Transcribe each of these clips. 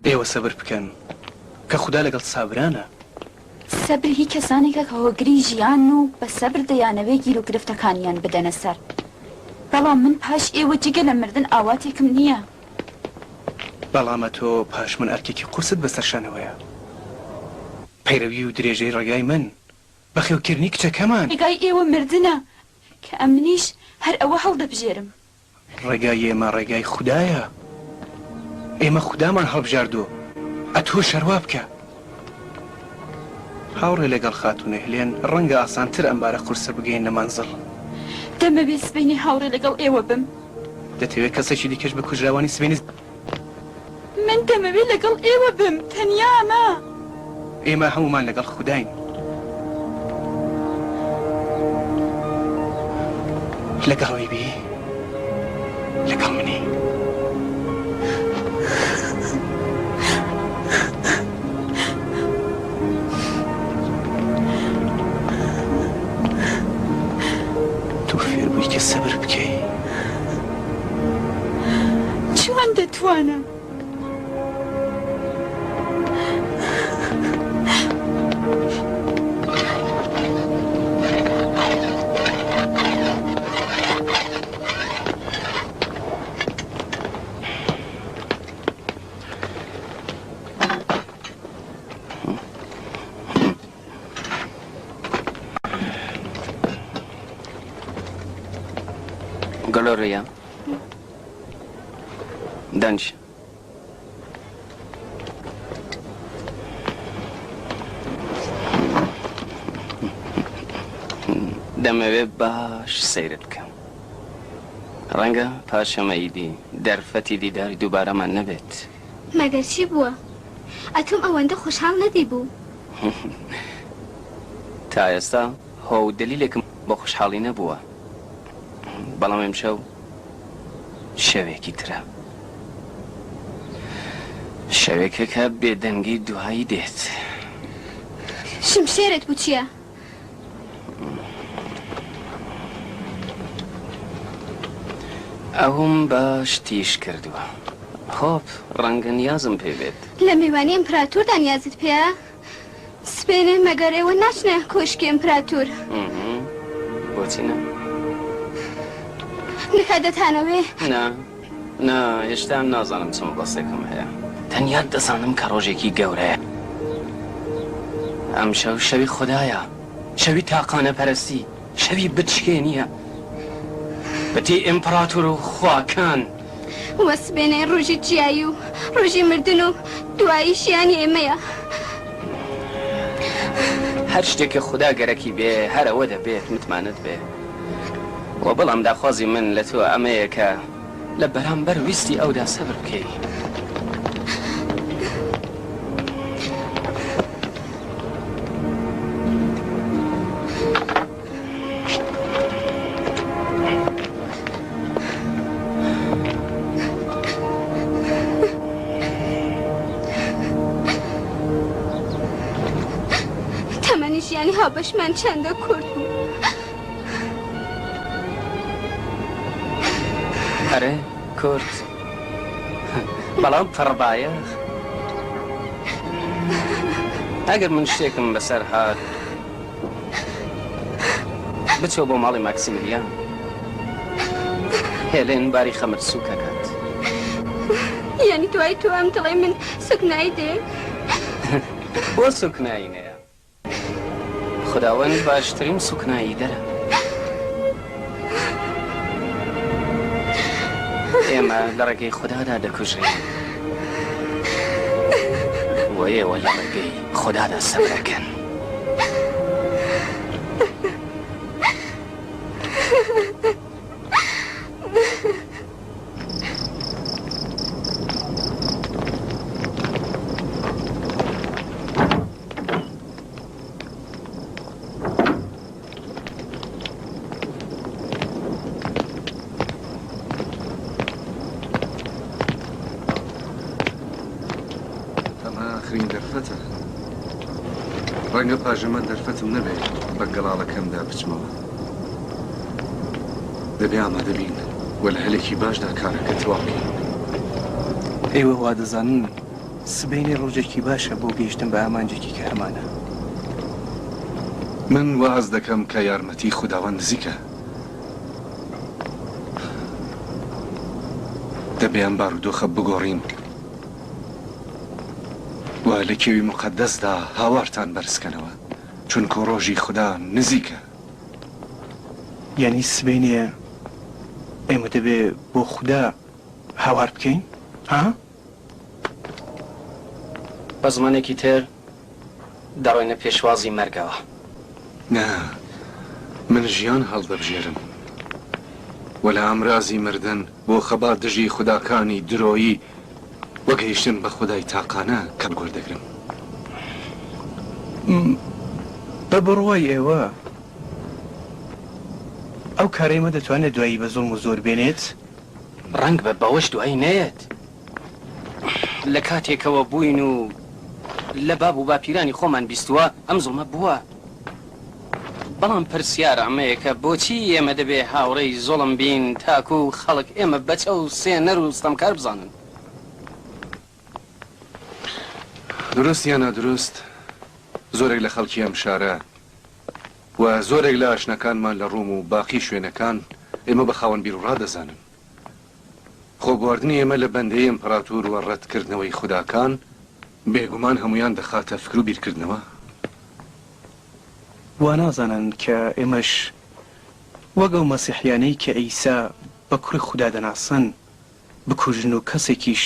ئێوە سەبر بکەن کە خوددا لەگەڵ سابرانە. سەبر هی کەسانێکە کە هۆگری ژیان و بە سەبر دەیانەوێ گیر و گرفتەکانیان بدەنە سەر. بەڵام من پاش ئێوە جگە لە مردن ئاواتێکم نییە. بەڵامە تۆ پاش من ئەرکێکی قورست بەسەرشانەوەیە. پەیرەوی و درێژەی ڕێگای من بەخێوکردنی کچەکەمان. ڕێگای ئێوە مردنە کە ئەمنیش هەر ئەوە هەڵدەبژێرم. ڕێگای ئێمە ڕێگای خوددایە. ئێمە خوددامان هەڵبژاردووە. ئەتۆ شەروا بکە. هاوڕێ لەگەڵ خاتونە هێلێن ڕەنگە ئاسانتر ئەمبارە قورسە بگەین لە مەنزڵ. دەمەوێت سبەینی هاوڕێ لەگەڵ ئێوە بم. دەتەوێت کەسێکی دیکەش بە کوژراوانی سبەینی. من دەمەوێت لەگەڵ ئێوە بم تەنیا ئەمە. ئێمە هەمومان لەگەڵ خودداین. لەگەڵەوەی بی لەگەڵ منی. تۆ فێر بووی کە سەبر بکەی. چۆن دەتوانم؟ Gloria. Danci. دەمەوێت باش سەیرت بکەم. ڕەنگە پاشەمەیدی دەرفەتی دیداری دووبارەمان نەبێت. مەگەر چی بووە؟ ئەتۆم ئەوەندە خۆشحاڵ نەدی بوو. تا ئێستا هۆ دلیلێکم بۆ خۆشحاڵی نەبووە. بەڵام ئەمشەو شەوێکی ترە. شەوێکێکە بێدەنگی دوایی دێت. شمشێرت بوو چییە؟ ئەوم باش تیش کردووە. خۆپ ڕەنگە نیازم پێ بێت. لە میوانی ئیمپراتوردا نیازت پێە؟ سبەینێ مەگەر ئێوە ناچنە کۆشکی ئیمپراتور. بۆچی نە؟ نکاتەتانەوێ؟ نا هێشتا نازانم چۆن بەسێکم هەیە. تەنیا دەزانم کە ڕۆژێکی گەورەیە. ئەم شەو شەوی خوددایە، شەوی تاقانە پەرستی، شەوی بچکێنیە بەتێ ئیمپراتور و خواکان. وە سبەینێ ڕۆژی جیایی و ڕۆژی مردن و دوایی ژیانی ئێمەیە. هەر شتێکە خوددا گەرەکی بێ هەر ئەوە دەبێت متمانەت بێ. و بەڵام داخوازی من لە تۆ ئەمەیە کە لە بەرامبەر ویستی ئەودا سەبر بکەی. تەمەنی ژیانی هاوبەشمان چەندە کورت بوو. ئەرێ کورت بەڵام پڕبایە. ئەگەر من شتێکم بەسەر هات بچۆ بۆ ماڵی ماکسیمیلیان هێلێن باری خەمت سووکەکات. یعنی دوای تۆ ئەم دڵێ من سوکنایی دێ؟ بۆ سوکنایی نەیە. خداوەند باشترین سوکنایی دەرە. ئێمە لە ڕێگەی خوددادا دەکوژین و ئێوە لە ڕێگەی خوددادا سەبرەکەن. آخرین دەرفەتە. ڕەنگە پاژەمە دەرفەتم نەبێت بە گەڵاڵەکەمدا بچمەوە. دەبێ ئامادە بین وە لە هەلێکی باشدا کارەکە تەواو بکەین. ئێوە وا دەزانن سبەینی ڕۆژێکی باشە بۆ گەیشتن بە ئامانجێکی کە هەمانە. من واز دەکەم کە یارمەتی خوداوەند نزیکە. دەبێ ئەم بارودۆخە بگۆڕین و لە کێوی مقەدەسدا هاوارتان بەرزکەنەوە، چونکە ڕۆژی خوددا نزیکە. یعنی سبەینێ ئێمە دەبێ بۆ خوددا هاوار بکەین؟ ها؟ بە زمانێکی تر دەڕۆینە پێشوازی مەرگەوە. نا، من ژیان هەڵدەبژێرم و لە ئامرازی مردن بۆ خەبات دژی خوداکانی درۆیی وەگەیشتن بە خودای تاقانە کە بگۆردەگرم. بە بڕوای ئێوە ئەو کارەیمە دەتوانێت دوایی بە زۆڵم و زۆر بێنێت؟ ڕەنگ بە بەوەش دوایی نەیەت. لە کاتێکەوە بووین و لە باب و باپیرانی خۆمان بیستووە ئەم زڵمە بووە. بەڵام پرسیار ئەمەیە کە بۆچی ئێمە دەبێ هاوڕێی زۆڵم بین تاکو و خەڵک ئێمە بەچە و سێنەر و ستەمکار بزانن. دروست یان نادروست زۆرێک لە خەڵکی ئەم شارە و زۆرێک لە ئاشنەکانمان لە ڕووم و باقی شوێنەکان ئێمە بە خاوەن بیر و ڕادەزانن. خۆبواردنی ئێمە لە بەندەی ئیمپراتور و ڕەتکردنەوەی خوداکان بێگومان هەمویان دەخاتە فکر و بیرکردنەوە. وا نازانن کە ئێمەش وەگە و مەسیحیانەی کە ئەیسا بە کوڕی خوددا دەناسن بکوژن و کەسێکیش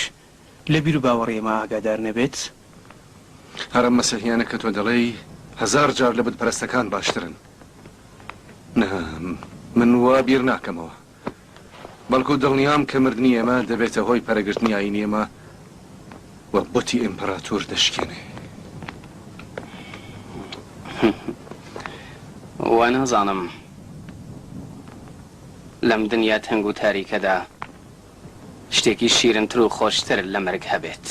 لە بیر و باوەڕی ئێمە ئاگادار نەبێت؟ هەرم مەسیحیانە کە تۆ دەڵێی 1000 جار لە بتپەرستەکان باشترن. من وا بیر ناکەمەوە، بەڵکو دڵنیام کە مردنی ئێمە دەبێتە هۆی پەرەگرتنی ئاینی ئێمە و بۆتی ئیمپەراتۆر دەشکێنێ. وا نازانم لەم دنیا تەنگ و تاریکەدا شتێکی شیرنتر و خۆشتر لە مەرگ هەبێت.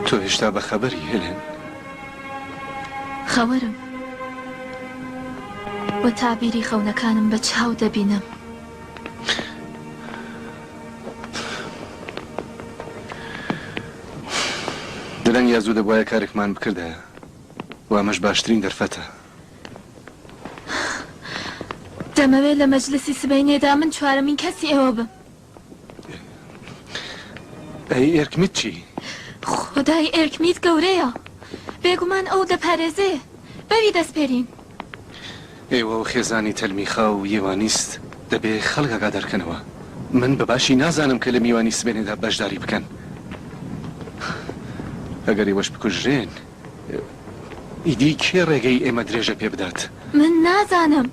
تۆ هێشتا بە خەبەری هێلێن؟ خەوەرم وە تابیری خەونەکانم بە چاو دەبینم. دەرەنگ یا زوو دەبوایە کارێکمان بکردایە و ئەمەش باشترین دەرفەتە. دەمەوێت لە مەجلسی سبەینێدا من چوارەمین کەسی ئێوە بم. ئەی ئێرکمیت چی؟ خدای ئێرکمیت گەورەیە، بێگومان ئەو دەپارێزێ، بەوی دەستپێرین. ئێوە و خێزانی تەلمیخا و یێوانیست دەبێ خەڵک ئاگادارکەنەوە. من بەباشی نازانم کە لە میوانی سبێنێدا بەشداری بکەن. ئەگەر ئێوەش بکوژرێن ئیدی کێ ڕێگەی ئێمە درێژە پێ بدات؟ من نازانم،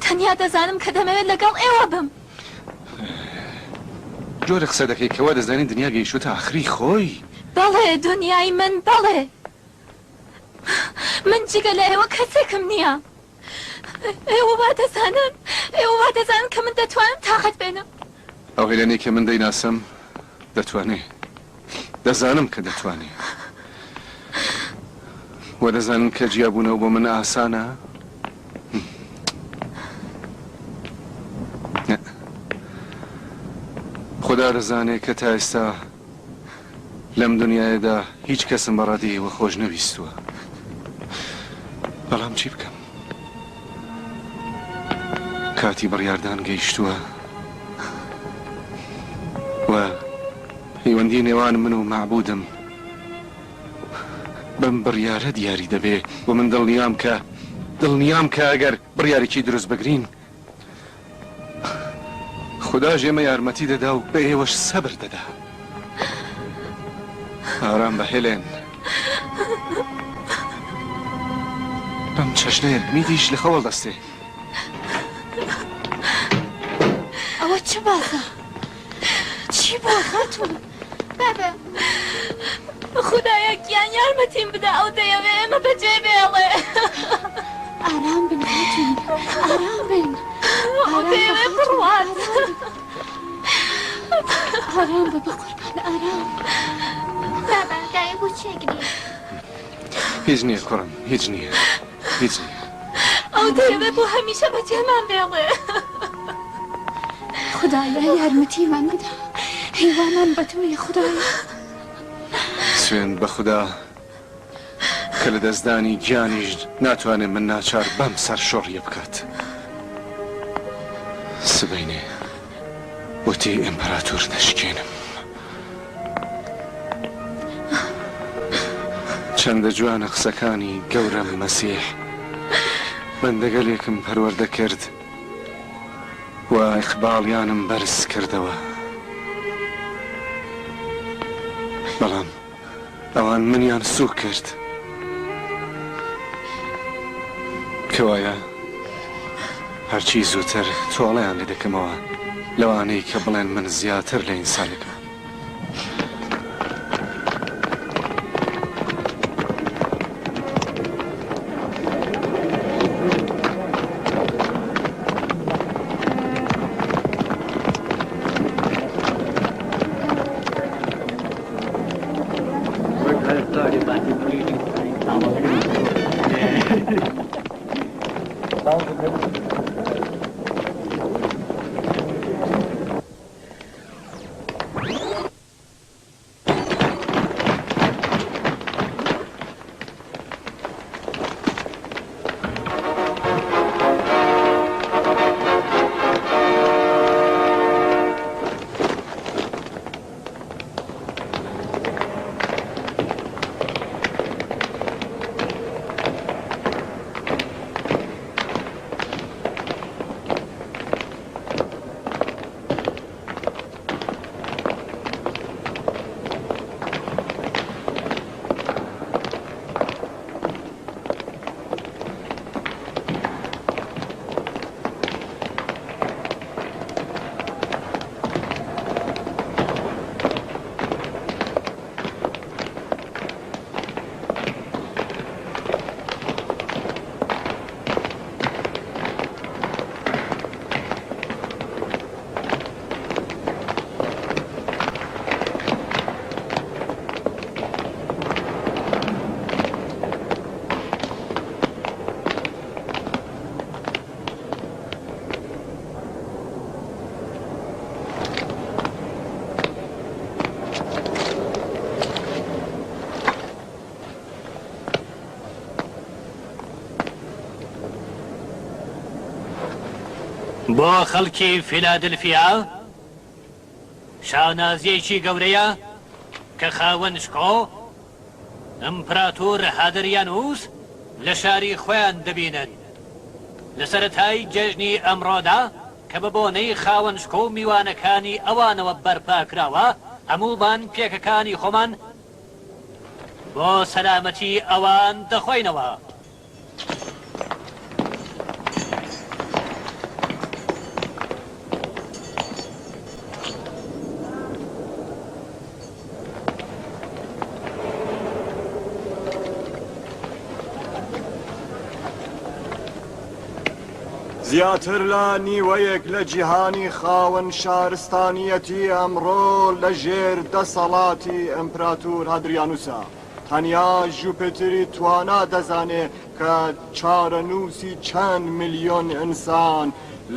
تەنیا دەزانم کە دەمەوێت لەگەڵ ئێوە بم. جۆرە قسە دەکەیتەوە دەزانین دنیا گەیشتوتە ئاخری خۆی. بەڵێ دنیای من بەڵێ، من جگە لە ئێوە کەسێکم نییە. ئێوە وا دەزانن کە من دەتوانم تاقەت بێنم. ئەو هێلانەی کە من دەیناسم دەتوانێ، دەزانم کە دەتوانێ، وە دەزانم کە جیابوونەوە بۆ من ئاسانە. خدا دەزانێت کە تا ئێستا لەم دنیاەدا هیچ کەسم بەڕادی ئێوە خۆش نەویستووە، بەڵام چی بکەم؟ کاتی بڕیاردان گەیشتووە و پەیوەندی نێوان من و معبودم بەم بڕیارە دیاری دەبێ و من دڵنیام کە ئەگەر بڕیارێکی دروست بگرین خدا ژێمە یارمەتی دەدا و بە ئێوەش سەبر دەدا. ئارام بە هێلێن. بەم چەشنەیە میدیش لە خەوڵ دەستێ. ئەوە چ باسە؟ چی بۆ خاتوون؟ بابە خدایە گیان یارمەتیم بدە ئەو دەیەوێ ئێمە بەجێ بێڵێ. ئارام بن هاتوون، ئارام بن. ئەو دەیەوێ بڕوات. ئارام بە بقوربان ئارام. بابە دایە بۆ چێگری هیچ نییە کوڕم، هیچ نییە. ئەو دەیەوێ بۆ هەمیشە بەجێمان بێڵێ. خدایە یارمەتیمان بدە، هیوانان بە تۆیە خدایە. سوێن بە خوددا کە لە دەستدانی گیانیش ناتوانێت من ناچار بەم سەر شۆڕیە بکات. سبەینێ وتی ئیمپەراتۆر دەشکێنم. چەندە جوانە قسەکانی گەورەم مەسیح بەندەگەلێکم پەروەردە کرد و ئیقباڵیانم بەرز کردەوە. بەڵام ئەوان منیان سووک کرد. کەوایە هەرچی زووتر تۆڵەیان لێ دەکەمەوە لەوانەی کە بڵێن من زیاتر لە ئینسانێکم. بۆ خەڵکی فیلادلفیا شانازیەکی گەورەیە کە خاوەن شکۆ ئەمپراتۆر هادریانوس لە شاری خۆیان دەبینن لە سەرەتای جێژنی ئەمڕۆدا کە بە بۆنەی خاوەن شکۆ و میوانەکانی ئەوانەوە بەرپا کراوە هەمومان پێکەکانی خۆمان بۆ سەلامەتی ئەوان دەخۆینەوە. زیاتر لە نیوەیەک لە جیهانی خاوەن شارستانیەتی ئەمڕۆ لە ژێر دەسەڵاتی ئەمپراتۆر هادریانوسە. تەنیا ژوپیتری توانا دەزانێ کە چارەنووسی چەند میلیۆن ئینسان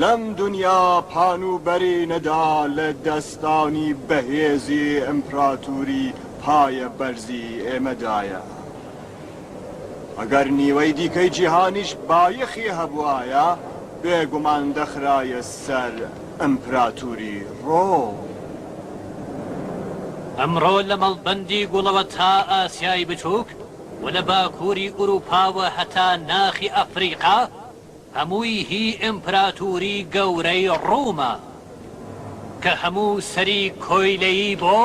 لەم دنیا پانوبەری نەدا لە دەستانی بەهێزی ئەمپراتوری پایە بەرزی ئێمەدایە. ئەگەر نیوەی دیکەی جیهانیش بایەخی هەبوایە بێگومان دەخرایە سەر ئەمپراتوری ڕۆم. ئەمڕۆ لە مەڵبەندی گوڵەوە تا ئاسیای بچووک و لە باکووری ئوروپاوە هەتا ناخی ئەفریقا هەمووی هی ئیمپراتوری گەورەی ڕوومە کە هەموو سەری کۆیلەیی بۆ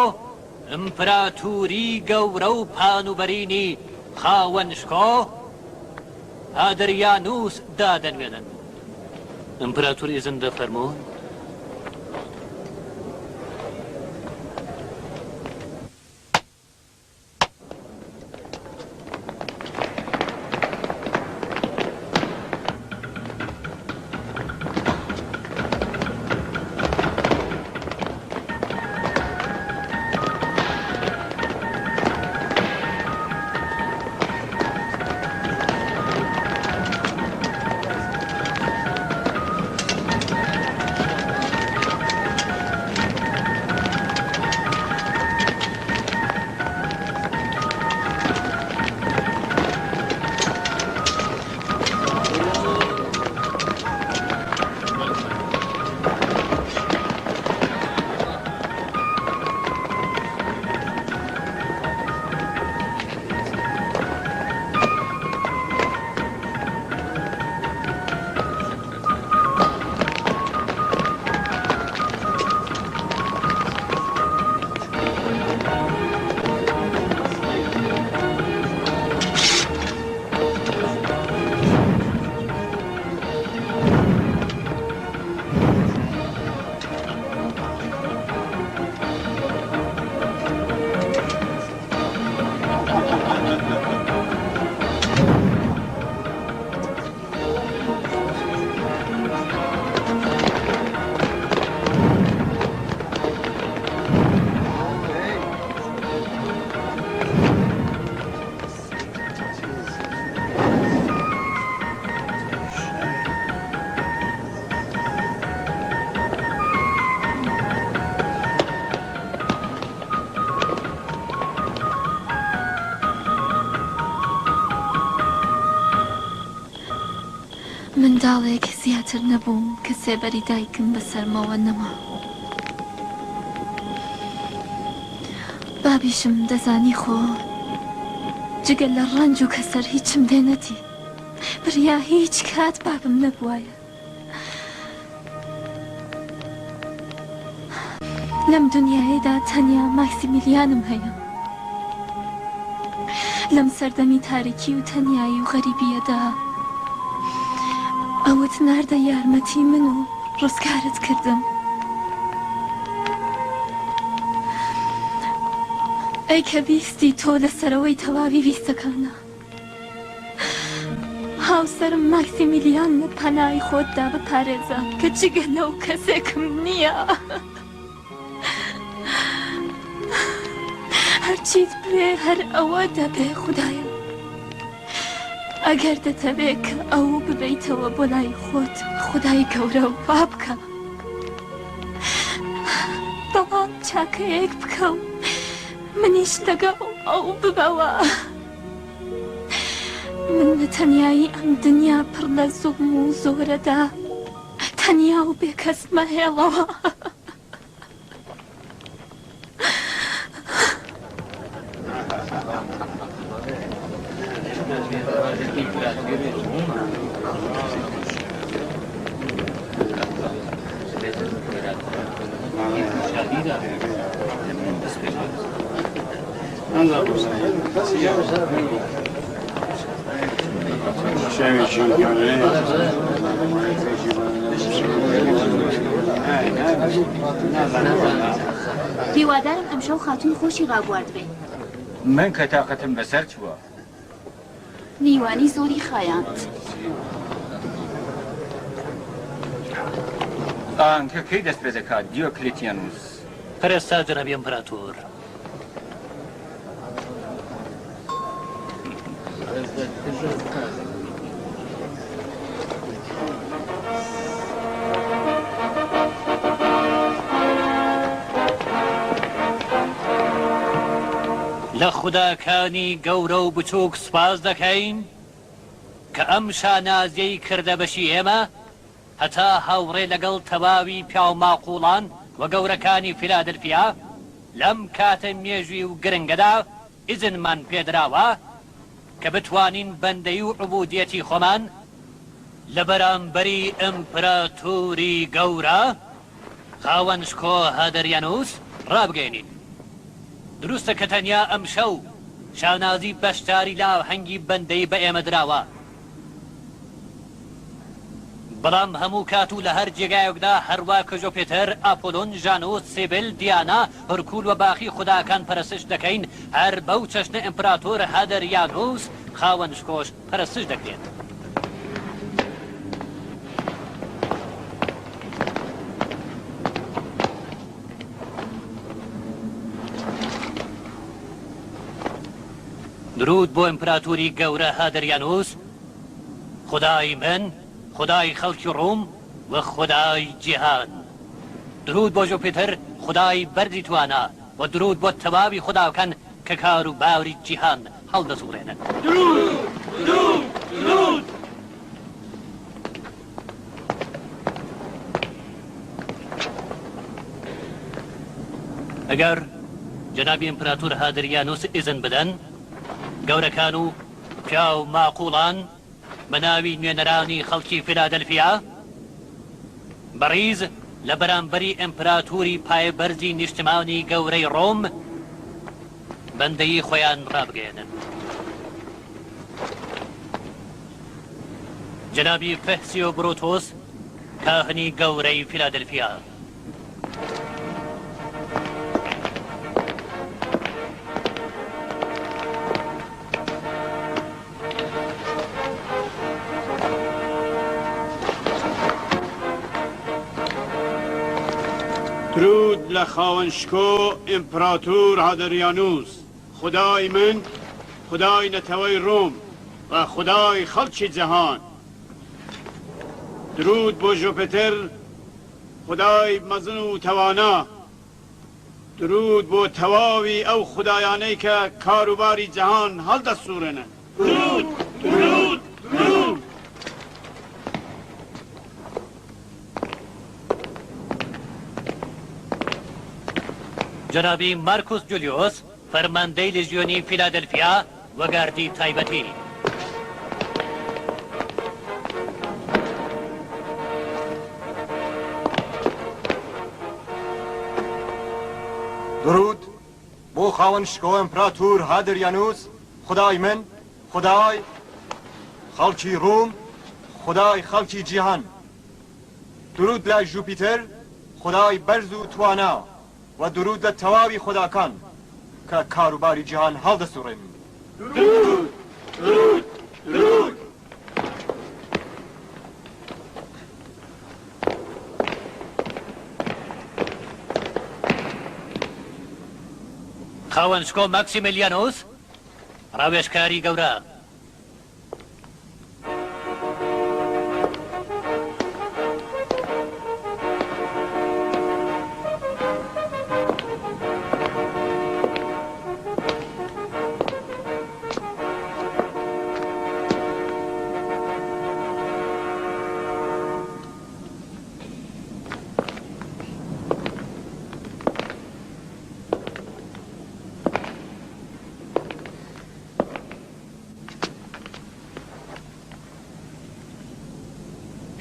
ئیمپراتوری گەورە و پانوبەرینی خاوەنشکۆ ئادریانوس دادەنوێنن. ئیمپراتوری زندە فەرموون منداڵێک زیاتر نەبووم کە سێبەری دایکم بەسەرمەوە نەما. بابیشم دەزانی خۆ جگەل لە ڕەنج و کەسەر هیچم دێنەتی، بریا هیچ کات بابم نەبوایە. لەم دنیایەدا تەنیا ماکسیمیلیانم هەیە. لەم سەردەمی تاریکی و تەنیایی و غەریبیەدا ئەوت ناردە یارمەتی من و ڕزگارت کردم. ئەی کە بیستی تۆ لەسەرەوەی تەواوی ویستەکانە، هاوسەرم ماکسیمیلیان لە پەنای خۆتدا بپارێزە کە جگە لەو کەسێکم نییە. هەرچیت بێ هەر ئەوە دەبێ خوددایە، ئەگەر دەتەوێت کە ئەو ببیتەوە بۆ لای خۆت خودای گەورە و وا بکە، بەڵام چاکەیەک بکە و منیش لەگەڵ ئەو ببەوە. من لە تەنیایی ئەم دنیا پڕ لە زوڵم و زۆرەدا تەنیا و بێکەس مەهێڵەوە. هیوادارم ئەمشەو خاتون خۆشی ڕابواردبێ. من کە تاقەتم بەسەر چووە نیوانی زۆری خایاند. ئانکە کەی دەست پێ دەکات دیۆکلێتیانوس؟ پەرێستا جەنابی ئیمپراتۆر. لە خوداکانی گەورە و بچووک سوپاس دەکەین کە ئەم شانازیەی کردە بەشی ئێمە هەتا هاوڕێ لەگەڵ تەواوی پیا و ماقوڵان و گەورەکانی فیلادلفیا لەم کاتە مێژوی و گرنگەدا ئیزنمان پێدراوە کە بتوانین بەندەی و عوبودیەتی خۆمان لە بەرامبەری ئیمپراتۆری گەورە خاوەنشکۆ هادریانوس ڕابگەێنین. دروستە کە تەنیا ئەم شەو شانازی بەشداری لا هەنگی بەندەی بە ئێمە دراوە، بەڵام هەموو کات و لە هەر جێگایەکدا هەروە کە ژۆپێتەر، ئاپۆلۆن، ژانۆس، سێبل، دیانا، هەرکول و باخی خوداکان پەرستش دەکەین، هەر بەو چەشنە ئیمپراتۆر هادریانوس خاوەنشکۆش پەرستش دەکرێت. درود بۆ ئیمپراتۆری گەورە هادریانوس، خدای من، خدای خەڵکی ڕۆم و خدای جیهان. درود بۆ ژۆپێتەر، خدای بەردی توانە، و درود بۆ تەواوی خداوەکان کە کار و باوری جیهان هەڵدەسوڕێنن. درود، درود، درود. ئەگەر جەنابی ئیمپراتۆر هادریانوس ئیزن بدەن، گەورەکان و پیا و ماقوڵان بە ناوی نوێنەرانی خەڵکی فیلادلفیا بەڕیز لە بەرامبەری ئیمپراتۆری پایەبەرزی نیشتمانی گەورەی ڕۆم بەندەیی خۆیان ڕابگەێنن. جەنابی فەحسیۆ برۆتۆس، کاهنی گەورەی فیلادلفیا. درود لە خاوەنشکۆ ئیمپراتۆر هادریانوس، خدای من، خدای نەتەوەی ڕۆم و خدای خەڵکی جەهان. درود بۆ ژۆپێتەر، خدای مەزن و تەوانا. درود بۆ تەواوی ئەو خدایانەی کە کاروباری جەهان هەڵدەسوڕێنن. درود، درود، درود. جنابی مارکوس جولیوس، فەرماندەی لێژیۆنی فیلادلفیا و گاردی تایبەتی. درود بۆ خاوەنشکۆ ئیمپراتۆر هادریانوس، خدای من، خدای خەڵکی ڕۆم، خدای خەڵکی جیهان. درود لە ژوپیتەر، خدای بەرز و توانا، و درود لە تەواوی خوداکان کە کاروباری جیهان هەڵدەسوڕێن. درود، درود، درود. خاوەنشکۆ ماکسیمیلیانۆس، ڕاوێژکاری گەورە.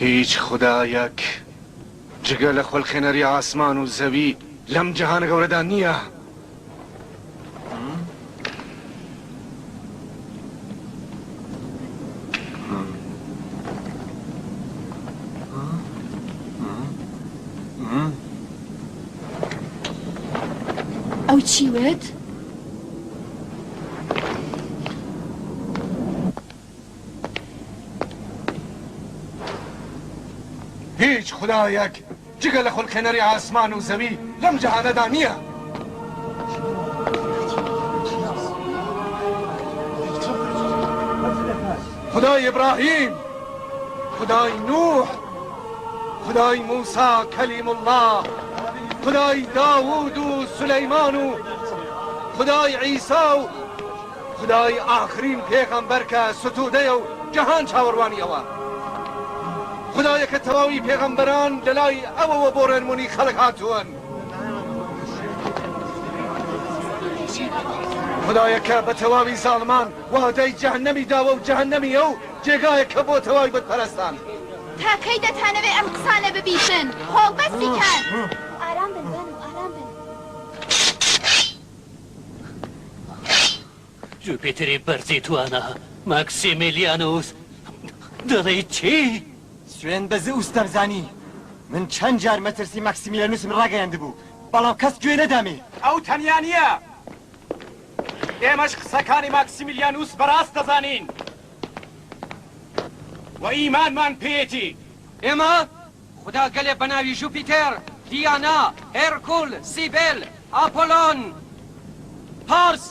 هیچ خدایەک جگە لە خۆڵخێنەری ئاسمان و زەوی لەم جەهانە گەورەدا نییە. ئەو چی وێت؟ هیچ خدایەک جگە لە خۆڵخێنەری ئاسمان و زەوی لەم جەهانەدا نییە. خدای ئیبراهیم، خدای نوح، خدای موسی کلیم الله، خدای داوود و سلەیمان و خدای عیسی و خدای ئاخرین پێغەمبەر کە ستوودەیە و جەهان چاوەڕوانیەوە. خدایەکە تەواوی پێغەمبەران لەلای ئەوەوە بۆ ڕێنمونی خەڵک هاتووەن خدایەکە بە تەواوی زاڵمان وادەی جەهەنەمی داوە و جەهەنەمی ئەو جێگایەکە بۆ تەواوی بتپەرستان تاکەی دەتانەوێ ئەم قسانە ببیشن خۆ بەستی کەن ئارام بن ئارام بن جوپیتری بەرزی توانە ماکسیمیلیانوس دەڵێ چی؟ سوێن بەزە ئوستەرزانی من چەند جار مەترسی ماکسیمیلیانوسم ڕاگەیاندبوو بەڵام کەس گوێ نەدامی ئەو تەنیا نییە ئێمەش قسەکانی ماکسیمیلیانوس بەڕاست دەزانین و ئیمانمان پێیەتی ئێمە خدا گەلێ بە ناوی ژوپیتێر دیانا هێرکول سیبێل ئاپۆلۆن پارس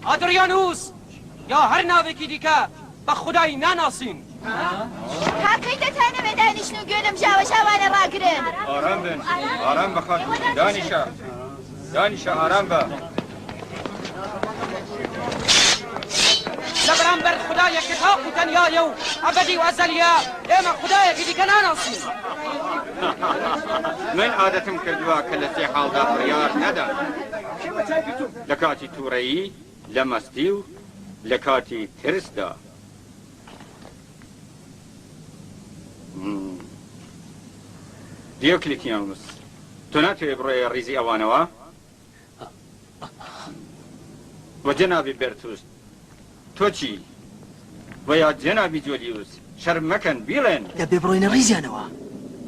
ئادریانوس یا هەر ناوێکی دیکە بە خودای ناناسین تاکەی دەتانەوێ دانیشن و گوێ لەم ژاوەژاوانە ڕاگرن ئارام بن ئارام بە خاتون دانیشە ئارام بە لە بەرامبەر خودایەکی تاق و تەنیایە و ئەبەدی و ئەزەلیە ئێمە خودایەکی دیکە ناناسین من عادەتم کردووە کە لە سێ حاڵدا بڕیار نەدەم لە کاتی تووڕەیی لە مەستی و لە کاتی ترسدا دیۆکلیتیانوس تۆ ناتوێ بڕۆیە ڕیزی ئەوانەوە وە جەنابی بێرتوس تۆ چی وە یا جەنابی جۆلیوس شەرم مەکەن بیڵێن دەبێ بڕۆینە ڕیزیانەوە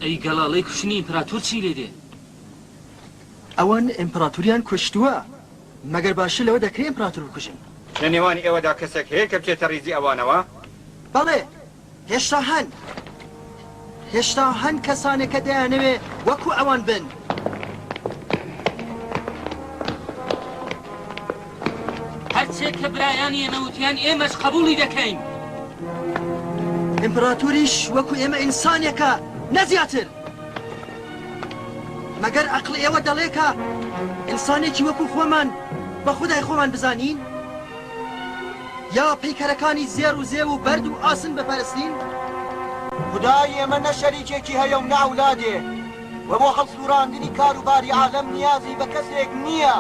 ئەی گەڵاڵەی کوشتنی ئیمپراتۆر چی لێ دێ ئەوان ئیمپراتوریان کوشتووە مەگەر باشە لەوە دەکرێت ئیمپراتۆر بکوژن لە نێوانی ئێوەدا کەسێک هەیە کە بچێتە ڕیزی ئەوانەوە بەڵێ هێشتا هەن کەسانێک کە دەیانەوێ وەکو ئەوان بن هەرچێک کە برایانی ئێمەوتیان ئێمەش قبوڵی دەکەین ئیمپراتۆریش وەکو ئێمە ئینسانێکە نەزیاتر مەگەر عەقڵ ئێوە دەڵێکە ئینسانێکی وەکو خۆمان بە خودای خۆمان بزانین یا پەیکەرەکانی زێر و زێو و بەرد و ئاسن بپەرستین خدای ئێمە نە شەریکێکی هەیە و ناولادێ و بۆ هەڵسوڕاندنی کاروباری عالەم نیازی بە کەسێک نییە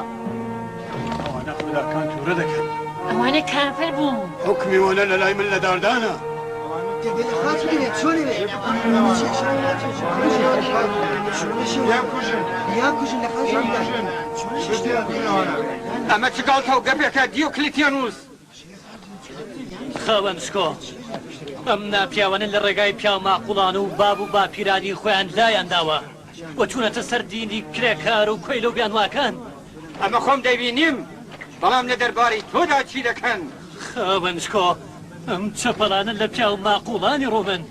ئەوانە خوداکان توورە دەکەن ئەوانە کافر بوون حکمیوانە لە لای من لە داردانە ئەمە چگاڵتە و گەپێکە دیۆکلیتیانوس خاوەنشکۆ ئەم ناپیاوانە لە ڕێگای پیا ماقوڵان و باب و باپیرانی خۆیان لایەنداوە وە چوونەتە سەر دینی کرێکار و کۆیلە و بیانواکان ئەمە خۆم دەبینیم بەڵام لە دەرباری تۆدا چی دەکەن خاوەنشکۆ ئەم چەپەڵانە لە پیا و ماقوڵانی ڕۆمن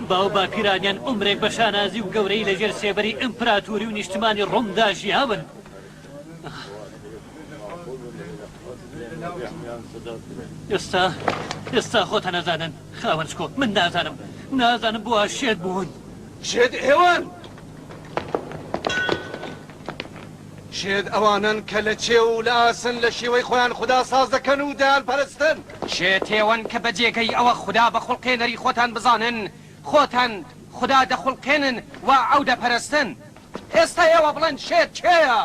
باو باپیرانیان عمرێک بە شانازی و گەورەی لەژێر سێبەری ئیمپراتوری و نیشتمانی ڕۆمدا ژیاون ئێستا خۆتە نەزانن خاوەنشکۆ من نازانم بۆ شێت بوون شێت ئێوان شێت ئەوانن کە لە چێ و لە ئاسن لە شێوەی خۆیان خوددا ساز دەکەن و دایان پەرستن شێتێوەن کە بەجێگەی ئەوە خوددا بە خوڵقێنەری خۆتان بزانن خۆتان خوددا دەخوڵقێنن و ئەو دەپەرستن ئێستا ئێوە بڵێن شێت کێیە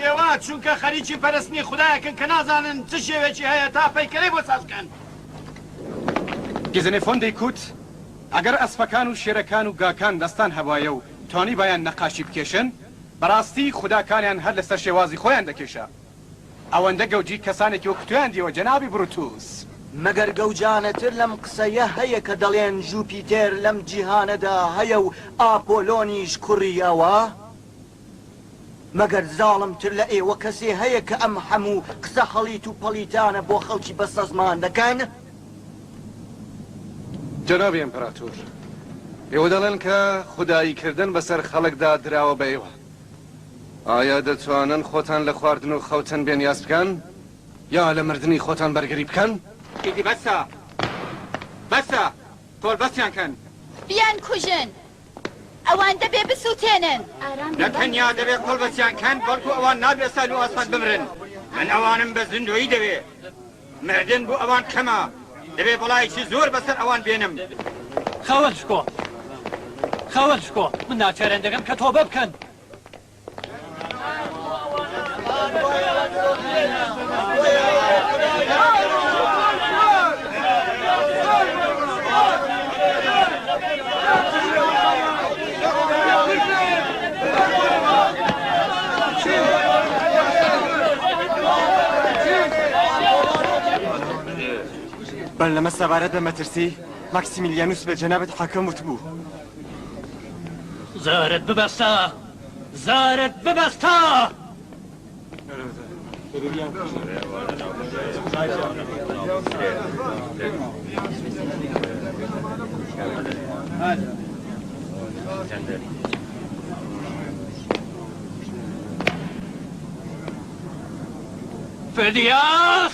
ئێوە چونکە خەریکی پەرستنی خوددایەکەن کە نازانن چ شێوێکی هەیە تا پەیکەرەی بۆ سازکەن گزنێفۆن دەیکوت ئەگەر ئەسپەکان و شێرەکان و گاکان دەستان هەبایە و توانی بایان نەقاشی بکێشن بەڕاستی خوداکانیان هەر لەسەر شێوازی خۆیان دەکێشە ئەوەندە گەوجی کەسانێکی وەکتویان دیوە جەنابی بروتوس مەگەر گەوجانەتر لەم قسەیە هەیە کە دەڵێن ژوپیتێر لەم جیهانەدا هەیە و ئاپۆلۆنیش کوڕیەوە مەگەر زاڵمتر لە ئێوە کەسێ هەیە کە ئەم هەموو قسە هەڵیت و پەلیتانە بۆ خەڵکی بەسەزمان دەکەن جەنابی ئیمپراتۆر ئێوە دەڵێن کە خوداییکردن بەسەر خەڵکدا دراوە بە ئێوە ئایا دەتوانن خۆتان لە خواردن و خەوتن بێنیاز بکەن یا لە مردنی خۆتان بەرگری بکەن ئیدی بەسە تۆڵ بەستیان کەن بیان کوژن ئەوان دەبێ بسووتێنن لە تەنیا دەبێت قۆڵ بەستیان کەن بەڵکو ئەوان نابێت سەل و ئاسمان بمرن من ئەوانم بە زیندویی دەوێ مردن بۆ ئەوان کەمە دەبێ بەڵایکی زۆر بەسەر ئەوان بێنم خاوەنشکۆ خاوەن شکۆ من ناچارێن دەکەم کە تۆبە بکەن بەر لەمە سەبارەت بە مەترسی ماکسیمیلیانوس بە جەنابەت حەکەم وتبوو زارت ببەستە زارت ببەستە فردیاس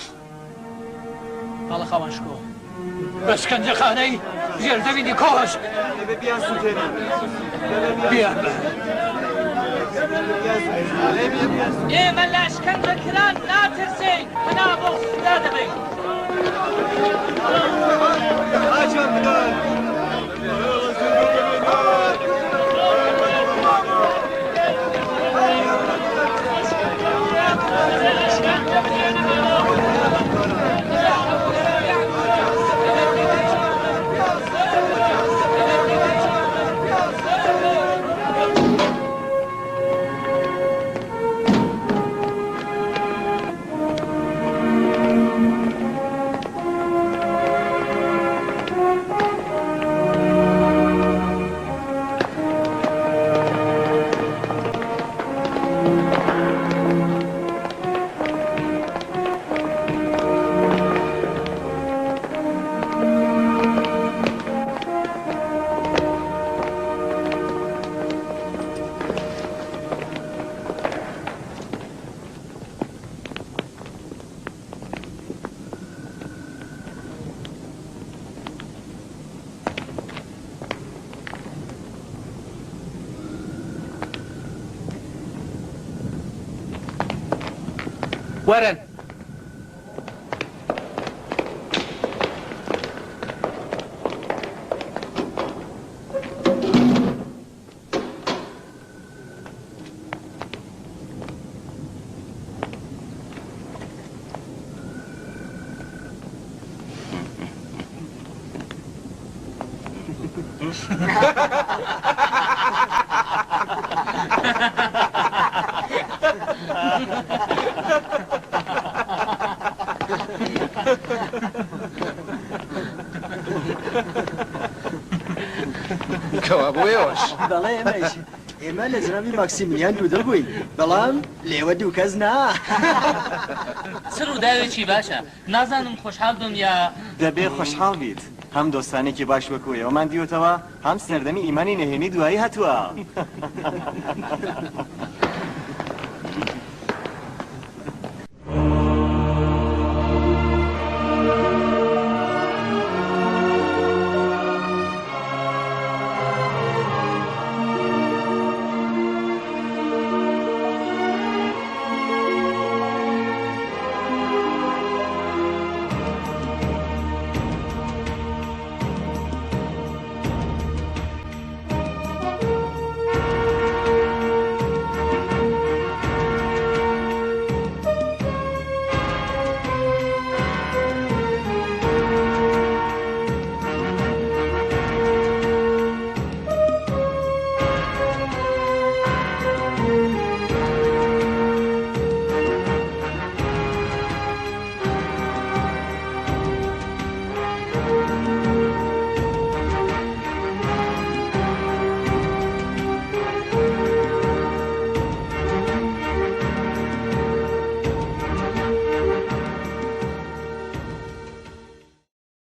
باڵە خاوەن شکۆ بە شکەنجەخانەی ژێردەوینی کۆش ئێمە لە شکەنجەکران ناترسین هەنا بۆ خوددا دەبین وەرن کەوا بۆ ئێوەش بەڵێ ئێمەش ئێمە لە جنابی ماکسیمیلیان دوودڵ بووین بەڵام لێوە دوو کەس نا چ ڕووداوێکی باشە نازانم خۆشحاڵ بم یا دەبێ خۆشحاڵ بیت هەم دۆستانێکی باش وەکو ئێوەمان دیوتەوە هەم سەردەمی ئیمانی نەهێنی دوایی هەتووە